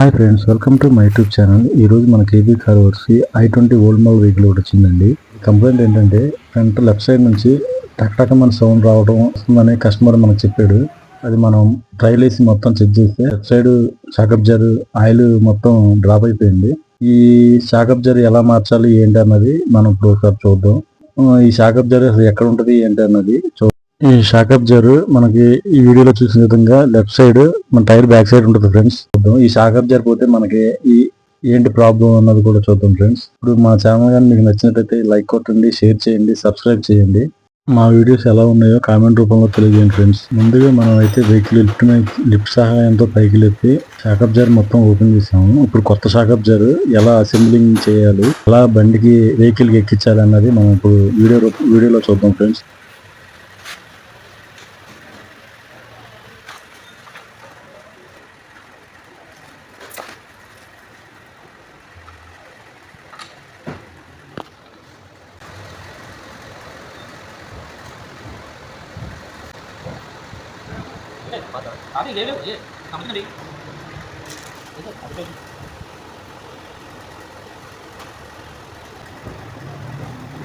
Hi friends, welcome to my YouTube channel. ఈ రోజు మన కేబీ కార్వర్స్ i20 ఓల్డ్ మోడల్ వెహికల్ ఒకటి వచ్చిందండి. కంప్లైంట్ ఏంటంటే ఫ్రంట్ లెఫ్ట్ సైడ్ నుంచి టక్ మన సౌండ్ రావడం వస్తుందని కస్టమర్ మనకు చెప్పాడు. అది మనం ట్రైల్ వేసి మొత్తం చెక్ చేస్తే లెఫ్ట్ సైడ్ షాక్ అబ్జర్ ఆయిల్ మొత్తం డ్రాప్ అయిపోయింది. ఈ షాక్ అబ్జర్ ఎలా మార్చాలి ఏంటి అన్నది మనం ఇప్పుడు ఒకసారి చూద్దాం. ఈ షాక్ అబ్జర్ అసలు ఎక్కడ ఉంటుంది ఏంటి అన్నది ఈ షాక్ అబ్జర్ మనకి ఈ వీడియోలో చూసిన విధంగా లెఫ్ట్ సైడ్ మన టైర్ బ్యాక్ సైడ్ ఉంటుంది ఫ్రెండ్స్. చూద్దాం ఈ షాక్ అబ్జర్ పోతే మనకి ఈ ఏంటి ప్రాబ్లం అన్నది కూడా చూద్దాం ఫ్రెండ్స్. ఇప్పుడు మా ఛానల్ కానీ మీకు నచ్చినట్లయితే లైక్ కొట్టండి, షేర్ చేయండి, సబ్స్క్రైబ్ చేయండి. మా వీడియోస్ ఎలా ఉన్నాయో కామెంట్ రూపంలో తెలియజేయండి ఫ్రెండ్స్. ముందుగా మనం అయితే వెహికల్ లిఫ్ట్ సహాయంతో పైకి లేపి షాక్ అబ్జర్ మొత్తం ఓపెన్ చేసాము. ఇప్పుడు కొత్త షాక్ అబ్జర్ ఎలా అసెంబ్లింగ్ చేయాలి, ఎలా బండికి వెహికల్ కి ఎక్కించాలి అన్నది మనం ఇప్పుడు వీడియోలో చూద్దాం ఫ్రెండ్స్. आप ले लो ये कंपनी नहीं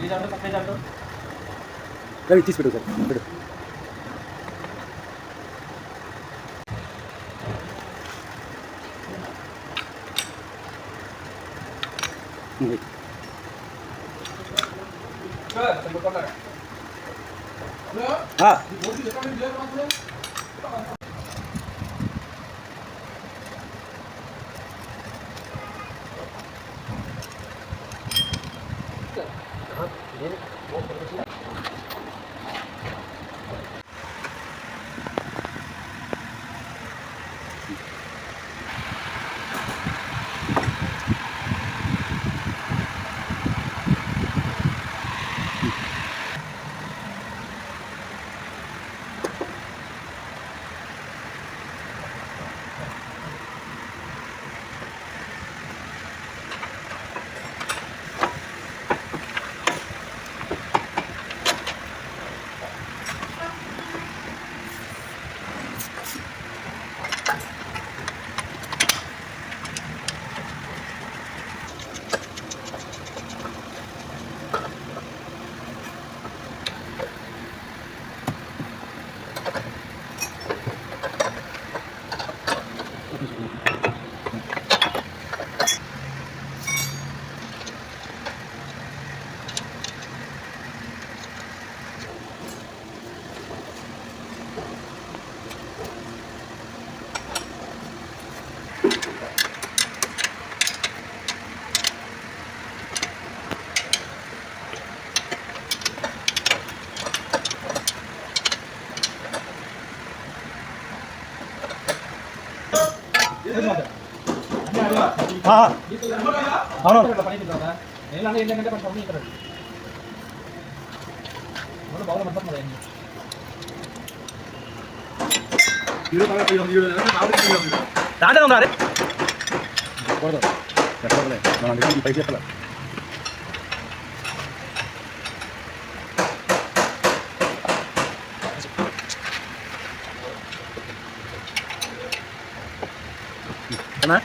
ये जान दो पकड़े जान दो रवि 30 सर बिडो हाँ అవును నేను ఏంటంటే కొంచెం కంపెనీ ఇక్కడ మనం బాగా మొత్తం మరి దాంట్లో ఉందా రే కొడదు చెప్పలే మనం అందుకే పైకి చెప్పలే అన్నా